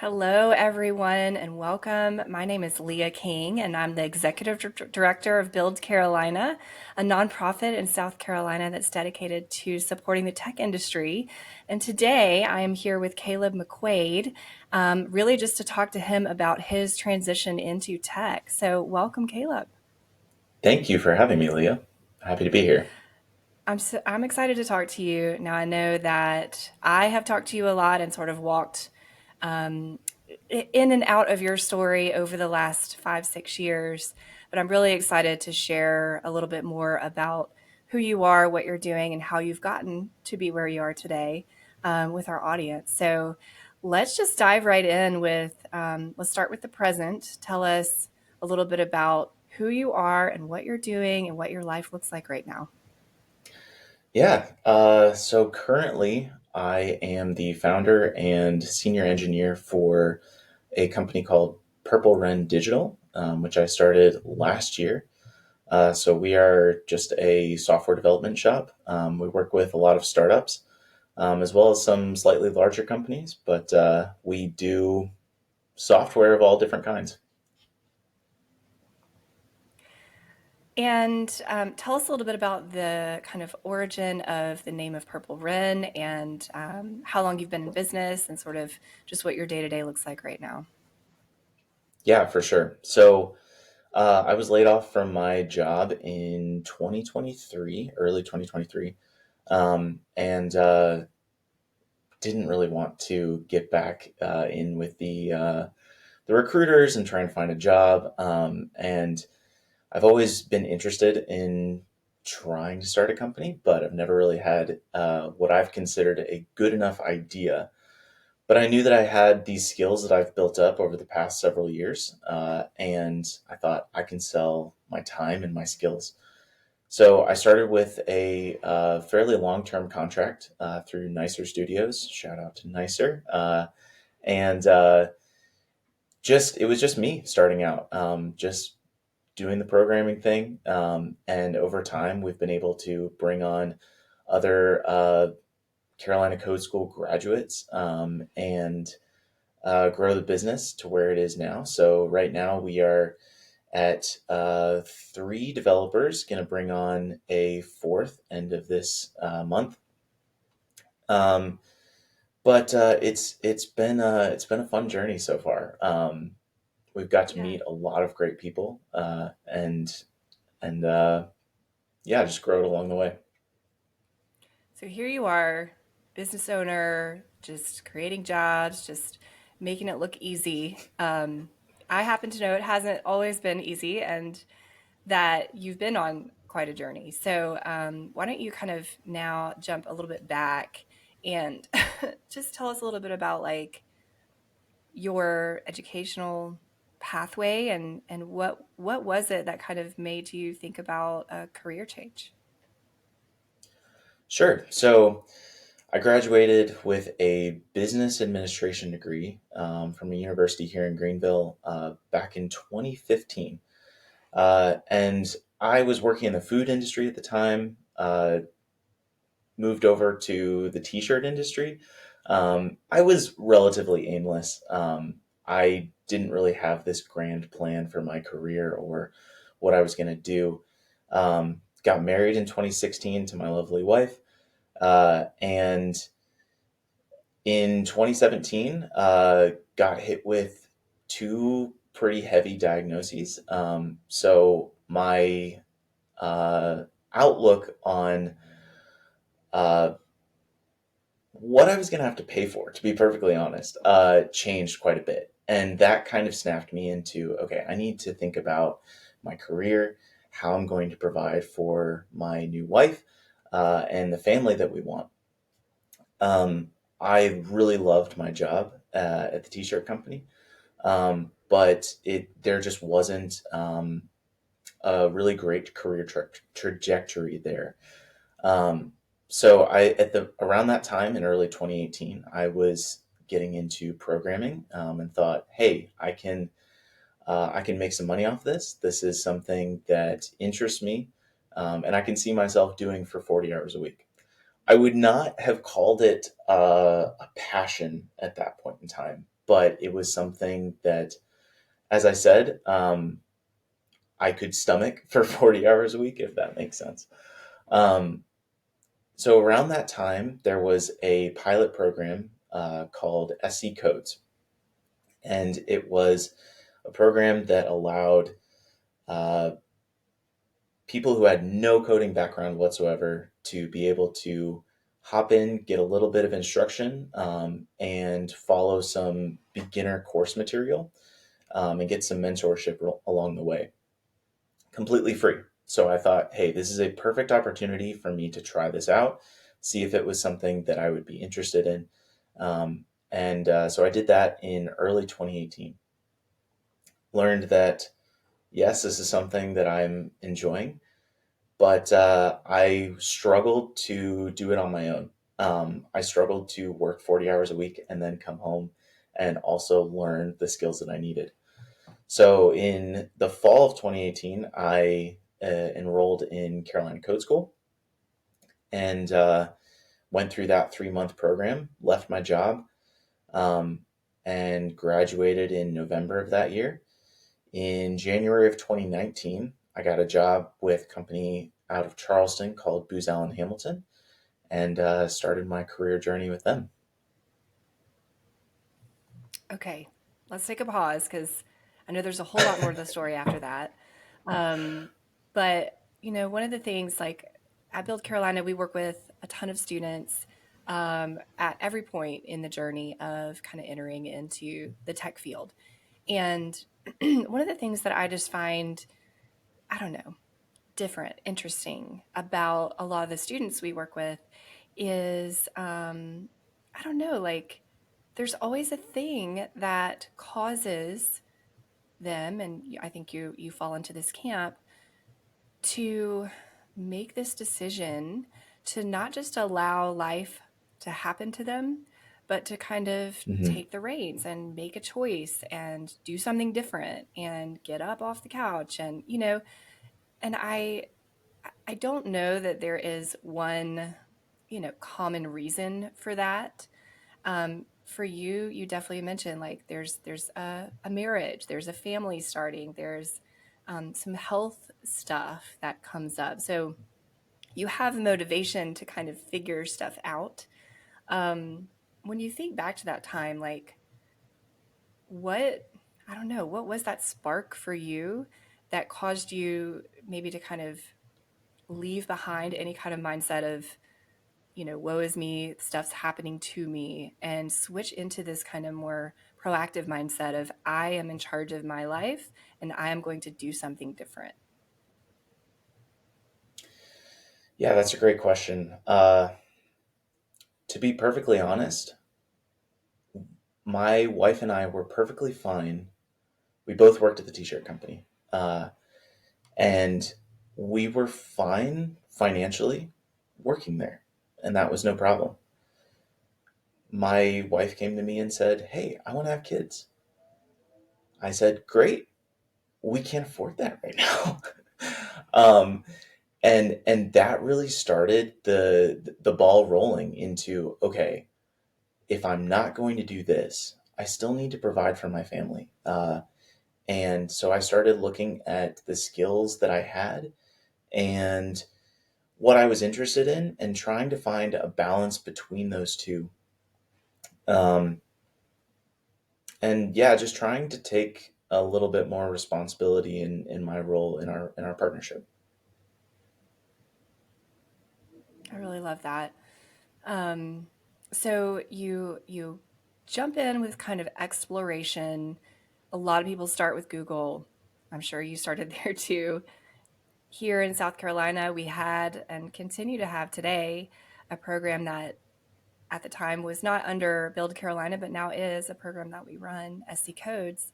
Hello, everyone, and welcome. My name is Lelia King, and I'm the Executive Director of Build Carolina, a nonprofit in South Carolina that's dedicated to supporting the tech industry. And today I am here with Caleb McQuaid, really just to talk to him about his transition into tech. So, welcome, Caleb. Thank you for having me, Leah. Happy to be here. I'm excited to talk to you. Now, I know that I have talked to you a lot and sort of walked um, in and out of your story over the last 5, 6 years. But I'm really excited to share a little bit more about who you are, what you're doing, and how you've gotten to be where you are today with our audience. So let's just dive right in let's start with the present. Tell us a little bit about who you are and what you're doing and what your life looks like right now. So currently I am the founder and senior engineer for a company called Purple Wren Digital, which I started last year. So we are just a software development shop. We work with a lot of startups, as well as some slightly larger companies, but we do software of all different kinds. And tell us a little bit about the kind of origin of the name of Purple Wren and how long you've been in business and sort of just what your day to day looks like right now. Yeah, for sure. I was laid off from my job in 2023, early 2023, and didn't really want to get back in with the recruiters and try and find a job. And I've always been interested in trying to start a company, but I've never really had what I've considered a good enough idea. But I knew that I had these skills that I've built up over the past several years, and I thought I can sell my time and my skills. So I started with a fairly long-term contract through Nicer Studios. Shout out to Nicer, and just it was just me starting out, just doing the programming thing, and over time we've been able to bring on other Carolina Code School graduates, and grow the business to where it is now. So right now we are at three developers, going to bring on a fourth end of this month. Um, but it's been a fun journey so far. We've got to Yeah. meet a lot of great people, and yeah, just grow it along the way. So here you are, business owner, just creating jobs, just making it look easy. I happen to know it hasn't always been easy and that you've been on quite a journey. So why don't you kind of now jump a little bit back and just tell us a little bit about like your educational pathway and what was it that kind of made you think about a career change? Sure. So I graduated with a business administration degree from a university here in Greenville back in 2015. And I was working in the food industry at the time, moved over to the t shirt industry. I was relatively aimless. I didn't really have this grand plan for my career or what I was going to do. Got married in 2016 to my lovely wife. And in 2017, got hit with two pretty heavy diagnoses. So my outlook on uh, what I was going to have to pay for, to be perfectly honest, changed quite a bit. And that kind of snapped me into okay, I need to think about my career, how I'm going to provide for my new wife, and the family that we want. Um, I really loved my job at the t-shirt company, but it there just wasn't a really great career trajectory there. Um, so I at the around that time in early 2018, I was getting into programming, and thought, hey, I can make some money off this. This is something that interests me, and I can see myself doing for 40 hours a week. I would not have called it a passion at that point in time, but it was something that, as I said, I could stomach for 40 hours a week, if that makes sense. Um, so around that time, there was a pilot program called SC Codes, and it was a program that allowed uh, people who had no coding background whatsoever to be able to hop in, get a little bit of instruction, and follow some beginner course material, and get some mentorship along the way, completely free. So I thought, hey, this is a perfect opportunity for me to try this out, see if it was something that I would be interested in. So I did that in early 2018. Learned that, yes, this is something that I'm enjoying, but I struggled to do it on my own. I struggled to work 40 hours a week and then come home and also learn the skills that I needed. So in the fall of 2018, I enrolled in Carolina Code School and went through that 3 month program, left my job, um, and graduated in November of that year. In January of 2019, I got a job with a company out of Charleston called Booz Allen Hamilton, and started my career journey with them. Okay, let's take a pause because I know there's a whole lot more to the story after that. Um, but one of the things like at Build Carolina, we work with a ton of students at every point in the journey of kind of entering into the tech field. And one of the things that I just find, I don't know, different, interesting about a lot of the students we work with is, I don't know, like there's always a thing that causes them, and I think you fall into this camp, to make this decision to not just allow life to happen to them, but to kind of Hmm. take the reins and make a choice and do something different and get up off the couch. And and I don't know that there is one common reason for that. For you, you definitely mentioned like there's a marriage, there's a family starting, there's some health stuff that comes up. So you have motivation to kind of figure stuff out. Um, when you think back to that time, like what, I don't know, what was that spark for you that caused you maybe to kind of leave behind any kind of mindset of woe is me, stuff's happening to me, and switch into this kind of more proactive mindset of I am in charge of my life and I am going to do something different. Yeah, that's a great question. To be perfectly honest, my wife and I were perfectly fine. We both worked at the t-shirt company, and we were fine financially working there, and that was no problem. My wife came to me and said, "Hey, I want to have kids." I said, "Great, we can't afford that right now." um, and that really started the ball rolling into, okay, if I'm not going to do this, I still need to provide for my family. And so I started looking at the skills that I had and what I was interested in and trying to find a balance between those two. Um, and yeah, just trying to take a little bit more responsibility in my role in our partnership. I really love that. Um, so you jump in with kind of exploration. A lot of people start with Google. I'm sure you started there too. Here in South Carolina, we had and continue to have today a program that at the time was not under Build Carolina, but now is a program that we run, SC Codes,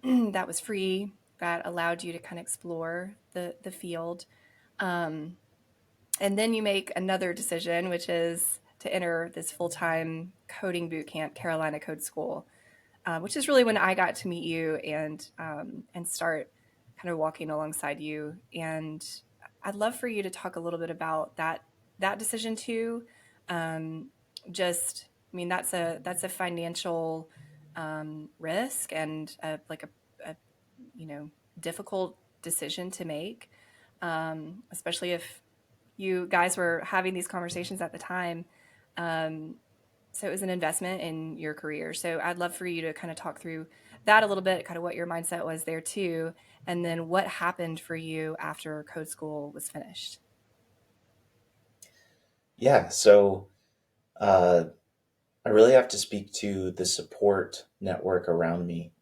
that was free, that allowed you to kind of explore the field. Um, and then you make another decision, which is to enter this full time coding boot camp, Carolina Code School, which is really when I got to meet you and start kind of walking alongside you. And I'd love for you to talk a little bit about that decision too. Um, just, I mean, that's a financial risk and a you know difficult decision to make, especially if you guys were having these conversations at the time. Um, so it was an investment in your career. So I'd love for you to kind of talk through that a little bit, kind of what your mindset was there too, and then what happened for you after code school was finished. Yeah, so uh, I really have to speak to the support network around me.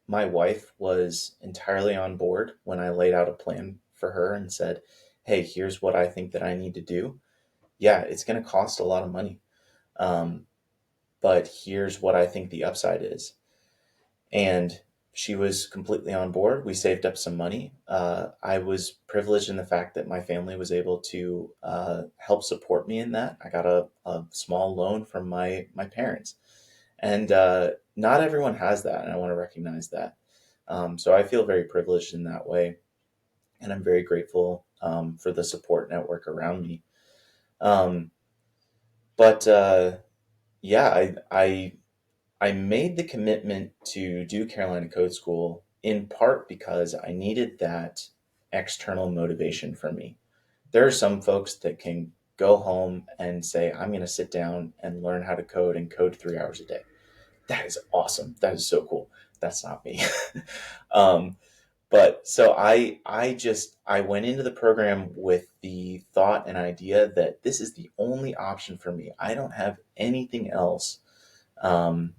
My wife was entirely on board when I laid out a plan for her and said, "Hey, here's what I think that I need to do. Yeah, it's going to cost a lot of money, um, but here's what I think the upside is." And she was completely on board. We saved up some money. I was privileged in the fact that my family was able to help support me in that. I got a small loan from my parents, and not everyone has that, and I want to recognize that. So I feel very privileged in that way, and I'm very grateful for the support network around me. Um, but yeah, I made the commitment to do Carolina Code School in part because I needed that external motivation for me. There are some folks that can go home and say, I'm going to sit down and learn how to code and code 3 hours a day. That is awesome. That is so cool. That's not me. um, but so I went into the program with the thought and idea that this is the only option for me. I don't have anything else um,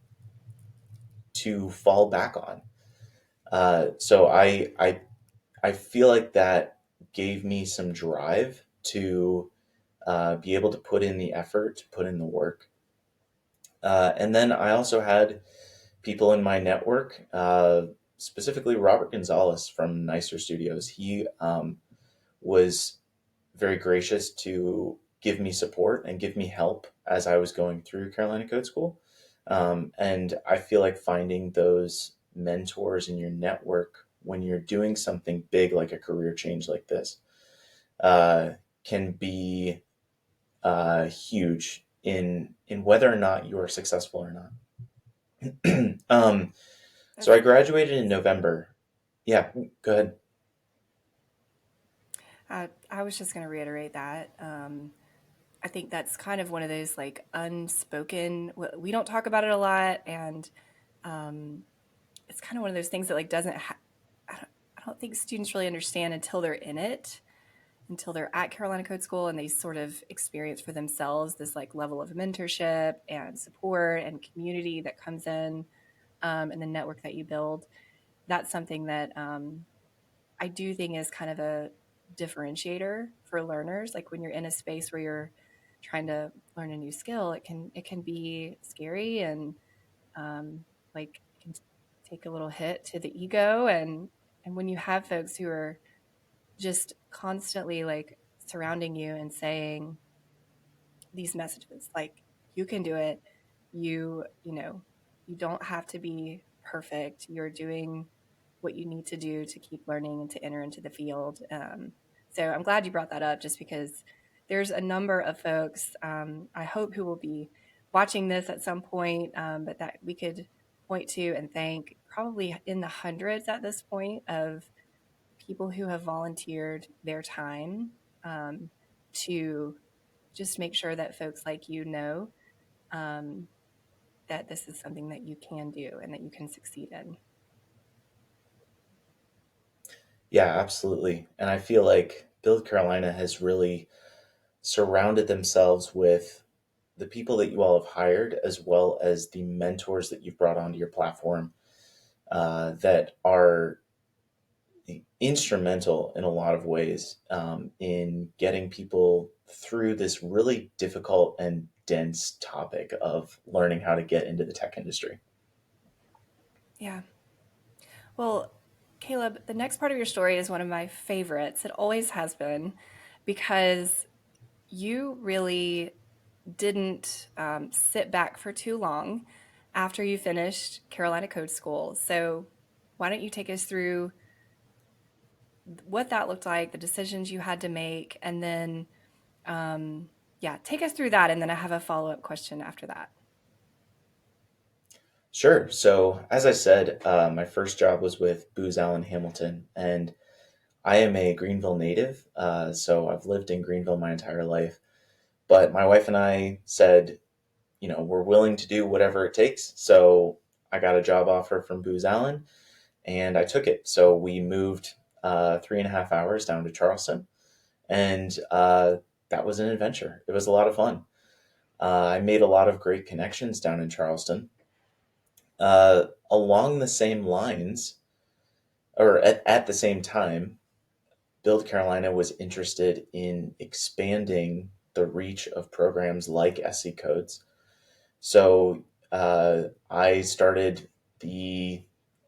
to fall back on. So I feel like that gave me some drive to be able to put in the effort, to put in the work. And then I also had people in my network, specifically Robert Gonzalez from Nicer Studios. He was very gracious to give me support and give me help as I was going through Carolina Code School. And I feel like finding those mentors in your network when you're doing something big like a career change like this uh, can be huge in whether or not you are successful or not. So That's, I graduated in November. Yeah, go ahead. I was just going to reiterate that. I think that's kind of one of those like unspoken. We don't talk about it a lot, and um, it's kind of one of those things that like doesn't. I don't think students really understand until they're in it, until they're at Carolina Code School, and they sort of experience for themselves this like level of mentorship and support and community that comes in, and the network that you build. That's something that I do think is kind of a differentiator for learners. Like when you're in a space where you're trying to learn a new skill, it can be scary and like it can take a little hit to the ego. And when you have folks who are just constantly like surrounding you and saying these messages like you can do it, you don't have to be perfect, you're doing what you need to do to keep learning and to enter into the field. So I'm glad you brought that up just because there's a number of folks, I hope, who will be watching this at some point, but that we could point to and thank, probably in the hundreds at this point, of people who have volunteered their time, to just make sure that folks like you know, um, that this is something that you can do and that you can succeed in. Yeah, absolutely. And I feel like Build Carolina has really surrounded themselves with the people that you all have hired, as well as the mentors that you've brought onto your platform that are instrumental in a lot of ways in getting people through this really difficult and dense topic of learning how to get into the tech industry. Yeah. Well, Caleb, the next part of your story is one of my favorites. It always has been because you really didn't sit back for too long after you finished Carolina Code School. So, why don't you take us through what that looked like, the decisions you had to make, and then, yeah, take us through that. And then I have a follow up question after that. Sure. So, as I said, my first job was with Booz Allen Hamilton, and I am a Greenville native. So, I've lived in Greenville my entire life. But my wife and I said, we're willing to do whatever it takes. So, I got a job offer from Booz Allen, and I took it. So, we moved 3.5 hours down to Charleston, and that was an adventure. It was a lot of fun. I made a lot of great connections down in Charleston. Along the same lines, or at the same time, Build Carolina was interested in expanding the reach of programs like SC Codes. So I started the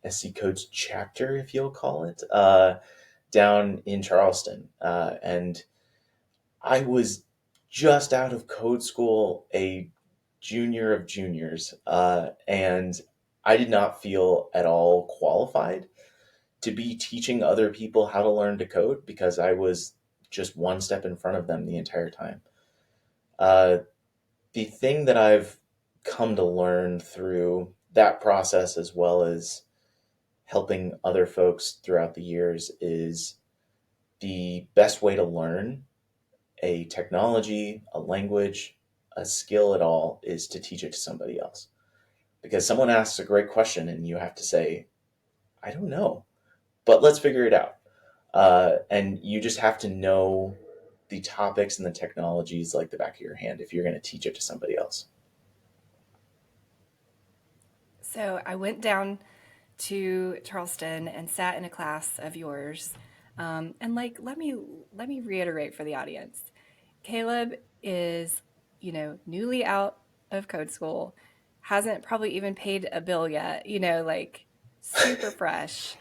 SC Codes chapter, if you'll call it, down in Charleston. And I was just out of code school, a junior of juniors, and I did not feel at all qualified to be teaching other people how to learn to code because I was just one step in front of them the entire time. Uh, the thing that I've come to learn through that process, as well as helping other folks throughout the years, is the best way to learn a technology, a language, a skill at all is to teach it to somebody else. Because someone asks a great question and you have to say, I don't know, but let's figure it out. And you just have to know the topics and the technologies like the back of your hand if you're going to teach it to somebody else. So I went down to Charleston and sat in a class of yours. And like, let me reiterate for the audience. Caleb is, newly out of code school, hasn't probably even paid a bill yet, like super fresh,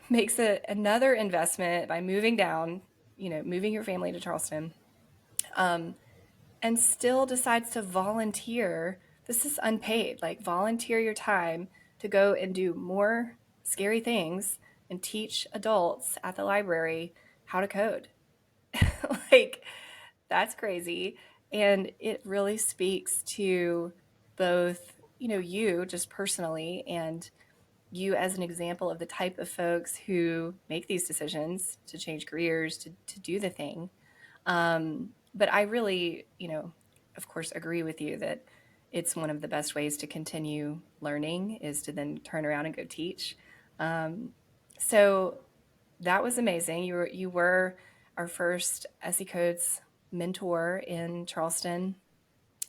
makes another investment by moving down, moving your family to Charleston, um, and still decides to volunteer. This is unpaid, like volunteer your time to go and do more scary things and teach adults at the library how to code. Like, that's crazy. And it really speaks to both, you just personally and you as an example of the type of folks who make these decisions to change careers, to do the thing. But I really, of course, agree with you that it's one of the best ways to continue learning is to then turn around and go teach. Um, so that was amazing. You were our first SE Codes mentor in Charleston,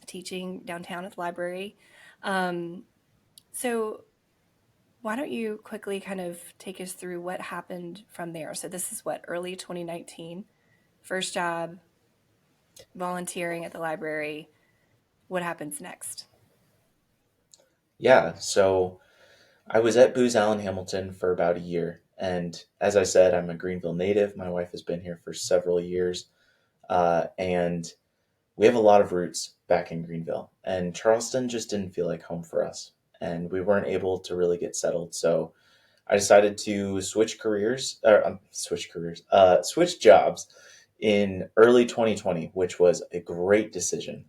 teaching downtown at the library. Um, so why don't you quickly kind of take us through what happened from there? So this is what, early 2019, first job, volunteering at the library. What happens next? Yeah, so I was at Booz Allen Hamilton for about a year. And as I said, I'm a Greenville native. My wife has been here for several years. And we have a lot of roots back in Greenville. And Charleston just didn't feel like home for us. And we weren't able to really get settled. So I decided to switch jobs in early 2020, which was a great decision.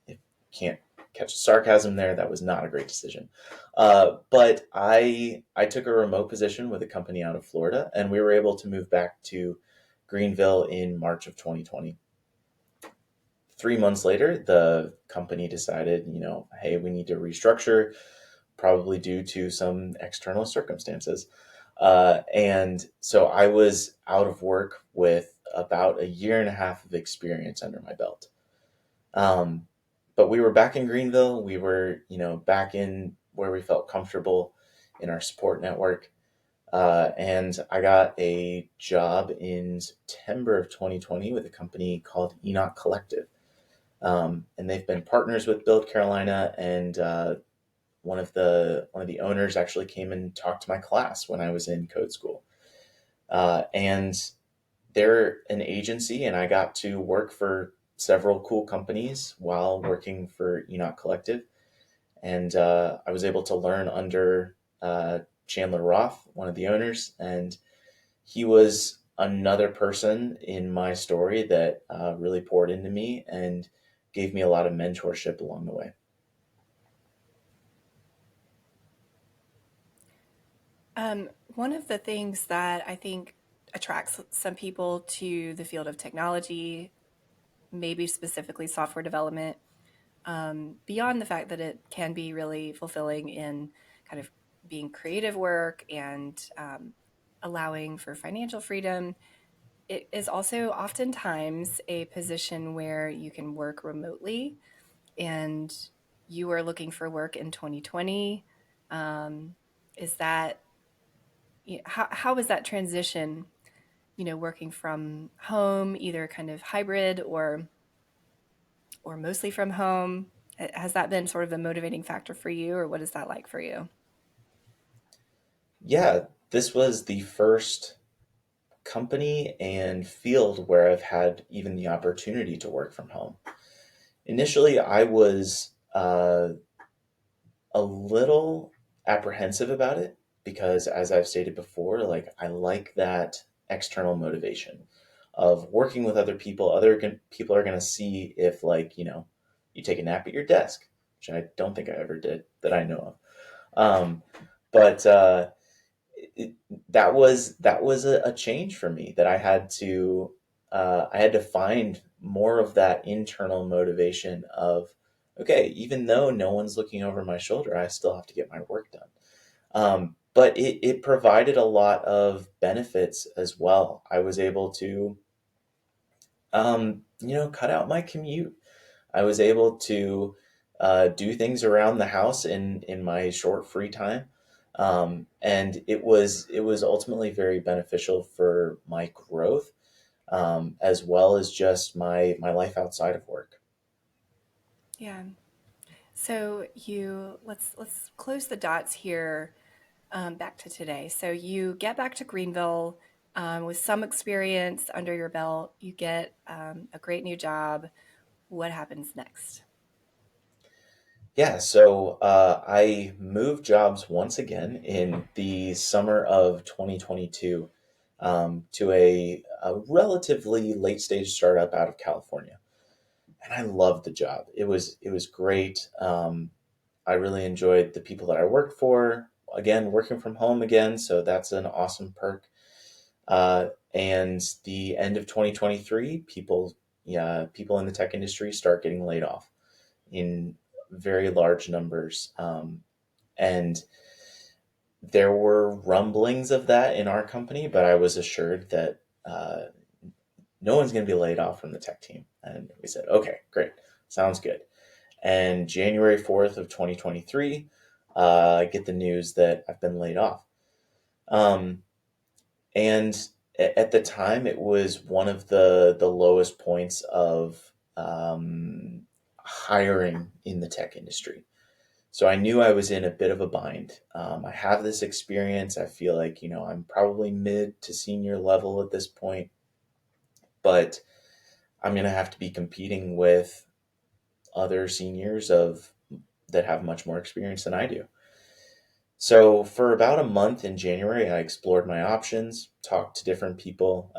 If you can't catch the sarcasm there, that was not a great decision. But I took a remote position with a company out of Florida, and we were able to move back to Greenville in March of 2020. 3 months later, the company decided, hey, we need to restructure, probably due to some external circumstances. And so I was out of work with about a year and a half of experience under my belt. Um, but we were back in Greenville. We were, back in where we felt comfortable in our support network. And I got a job in September of 2020 with a company called Enoch Collective. And they've been partners with Build Carolina, and one of the owners actually came and talked to my class when I was in code school. And they're an agency, and I got to work for several cool companies while working for Enoch Collective. And I was able to learn under Chandler Roth, one of the owners, and he was another person in my story that really poured into me and gave me a lot of mentorship along the way. One of the things that I think attracts some people to the field of technology, maybe specifically software development, beyond the fact that it can be really fulfilling in kind of being creative work and allowing for financial freedom, it is also oftentimes a position where you can work remotely, and you are looking for work in 2020. Is that how is that transition? Working from home, either kind of hybrid or mostly from home. Has that been sort of a motivating factor for you, or what is that like for you? Yeah, this was the first company and field where I've had even the opportunity to work from home. Initially, I was a little apprehensive about it because, as I've stated before, like I like that external motivation of working with other people. People are going to see if, like, you take a nap at your desk, which I don't think I ever did that I know of. But it, that was a change for me that I had to find more of that internal motivation of, okay, even though no one's looking over my shoulder, I still have to get my work done. But it provided a lot of benefits as well. I was able to cut out my commute. I was able to do things around the house in my short free time, and it was ultimately very beneficial for my growth, as well as just my life outside of work. Yeah. So you let's close the dots here, back to today. So you get back to Greenville with some experience under your belt. You get a great new job. What happens next? Yeah, so I moved jobs once again in the summer of 2022, to a relatively late stage startup out of California, and I loved the job. It was great. I really enjoyed the people that I worked for. Again, working from home again, so that's an awesome perk. And the end of 2023, people in the tech industry start getting laid off in very large numbers. And there were rumblings of that in our company, but I was assured that no one's going to be laid off from the tech team. And we said, okay, great, sounds good. And January 4th of 2023, I get the news that I've been laid off. Um, and at the time, it was one of the lowest points of hiring in the tech industry. So I knew I was in a bit of a bind. I have this experience. I feel like, I'm probably mid to senior level at this point, but I'm going to have to be competing with other seniors of that have much more experience than I do. So for about a month in January, I explored my options, talked to different people,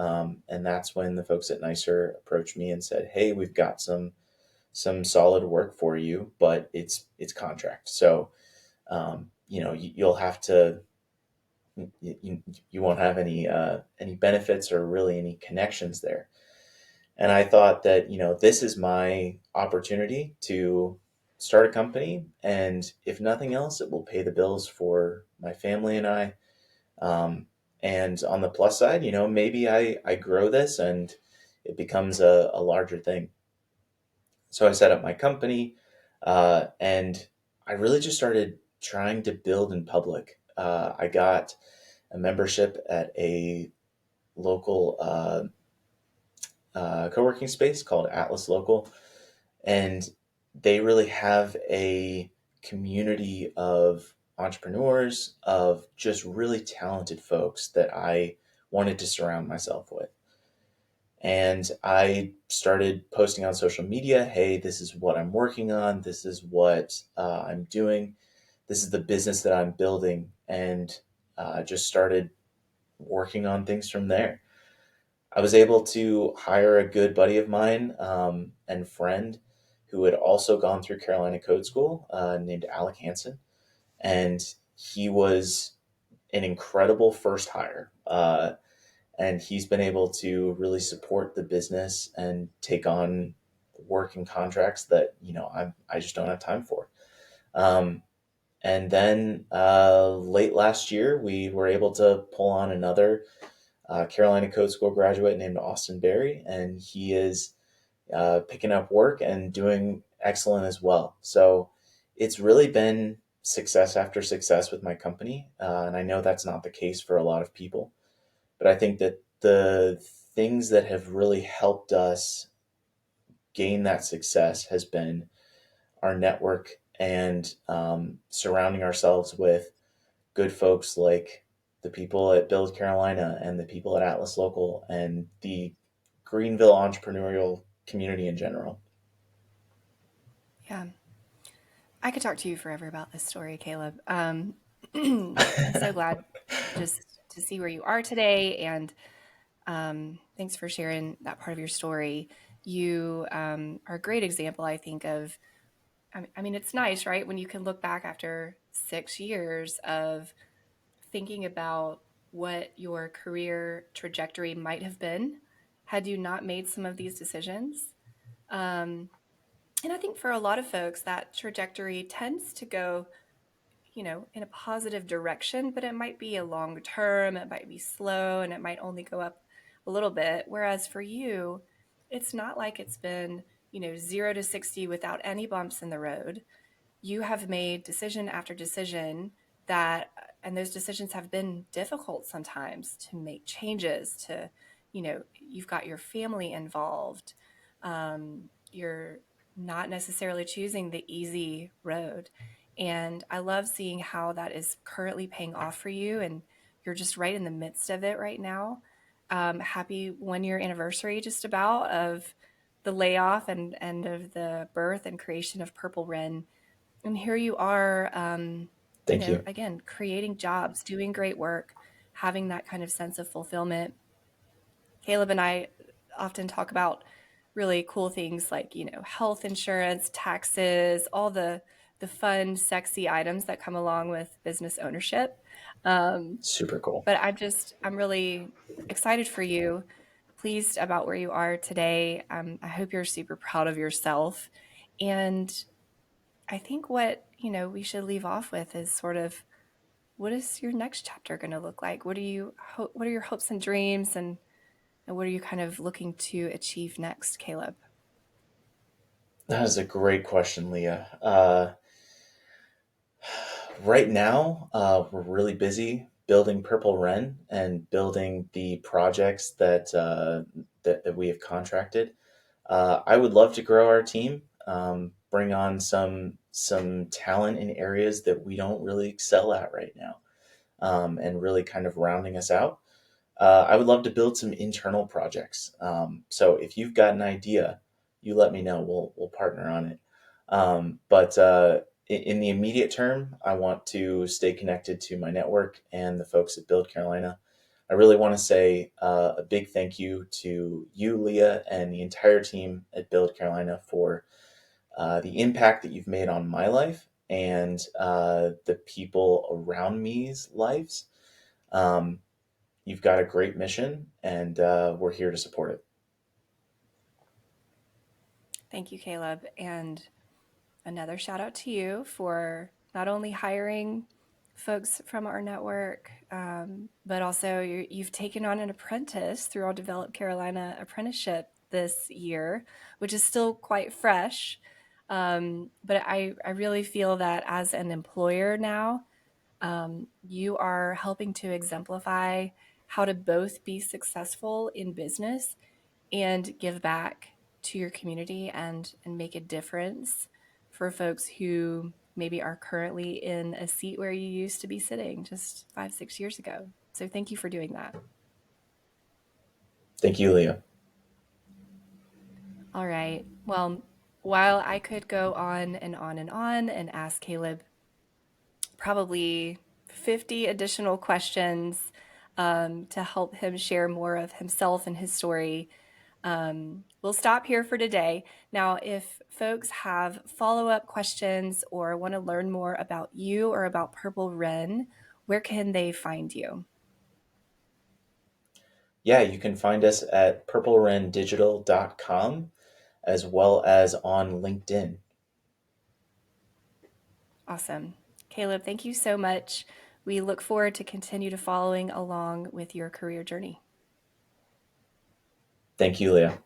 and that's when the folks at Nicer approached me and said, "Hey, we've got some solid work for you, but it's contract. So you'll have to you won't have any benefits or really any connections there." And I thought that, this is my opportunity to start a company. And if nothing else, it will pay the bills for my family and I. And on the plus side, maybe I grow this and it becomes a larger thing. So I set up my company, and I really just started trying to build in public. I got a membership at a local co-working space called Atlas Local, and they really have a community of entrepreneurs, of just really talented folks that I wanted to surround myself with. And I started posting on social media, hey, this is what I'm working on, this is what I'm doing, this is the business that I'm building, and just started working on things from there. I was able to hire a good buddy of mine, and friend who had also gone through Carolina Code School, named Alec Hansen. And he was an incredible first hire. And he's been able to really support the business and take on work and contracts that I just don't have time for. Um, and then late last year, we were able to pull on another Carolina Code School graduate named Austin Berry, and he is picking up work and doing excellent as well. So it's really been success after success with my company, and I know that's not the case for a lot of people, but I think that the things that have really helped us gain that success has been our network and surrounding ourselves with good folks like the people at Build Carolina and the people at Atlas Local and the Greenville entrepreneurial community in general. Yeah. I could talk to you forever about this story, Caleb. I'm so glad just to see where you are today. And thanks for sharing that part of your story. You are a great example, I think, of, I mean, it's nice, right? When you can look back after 6 years of thinking about what your career trajectory might have been had you not made some of these decisions. Um, and I think for a lot of folks, that trajectory tends to go, in a positive direction, but it might be a long term, it might be slow, and it might only go up a little bit. Whereas for you, it's not like it's been, 0 to 60 without any bumps in the road. You have made decision after decision that, and those decisions have been difficult sometimes to make changes to, you've got your family involved. You're not necessarily choosing the easy road. And I love seeing how that is currently paying off for you. And you're just right in the midst of it right now. Happy 1 year anniversary just about of the layoff and of the birth and creation of Purple Wren. And here you are, Thank you. again, creating jobs, doing great work, having that kind of sense of fulfillment. Caleb and I often talk about really cool things like, health insurance, taxes, all the fun, sexy items that come along with business ownership. Um, Super cool. but I'm really excited for you, pleased about where you are today. I hope you're super proud of yourself. And I think what, we should leave off with is sort of, what is your next chapter going to look like? What are your hopes and dreams, and what are you kind of looking to achieve next, Caleb? That is a great question, Leah. Right now, we're really busy building Purple Wren and building the projects that we have contracted. I would love to grow our team, bring on some talent in areas that we don't really excel at right now, and really kind of rounding us out. I would love to build some internal projects. So if you've got an idea, you let me know. We'll partner on it. But in the immediate term, I want to stay connected to my network and the folks at Build Carolina. I really want to say a big thank you to you, Leah, and the entire team at Build Carolina for the impact that you've made on my life and the people around me's lives. Um, you've got a great mission, and we're here to support it. Thank you, Caleb. And another shout out to you for not only hiring folks from our network, but also you've taken on an apprentice through our Develop Carolina apprenticeship this year, which is still quite fresh. But I really feel that as an employer now, you are helping to exemplify how to both be successful in business and give back to your community and make a difference for folks who maybe are currently in a seat where you used to be sitting just 5, 6 years ago. So thank you for doing that. Thank you, Leah. All right. Well, while I could go on and on and on and ask Caleb probably 50 additional questions to help him share more of himself and his story, we'll stop here for today. Now, if folks have follow up questions or want to learn more about you or about Purple Wren, where can they find you? Yeah, you can find us at purplewrendigital.com as well as on LinkedIn. Awesome. Caleb, thank you so much. We look forward to continue to following along with your career journey. Thank you, Leah.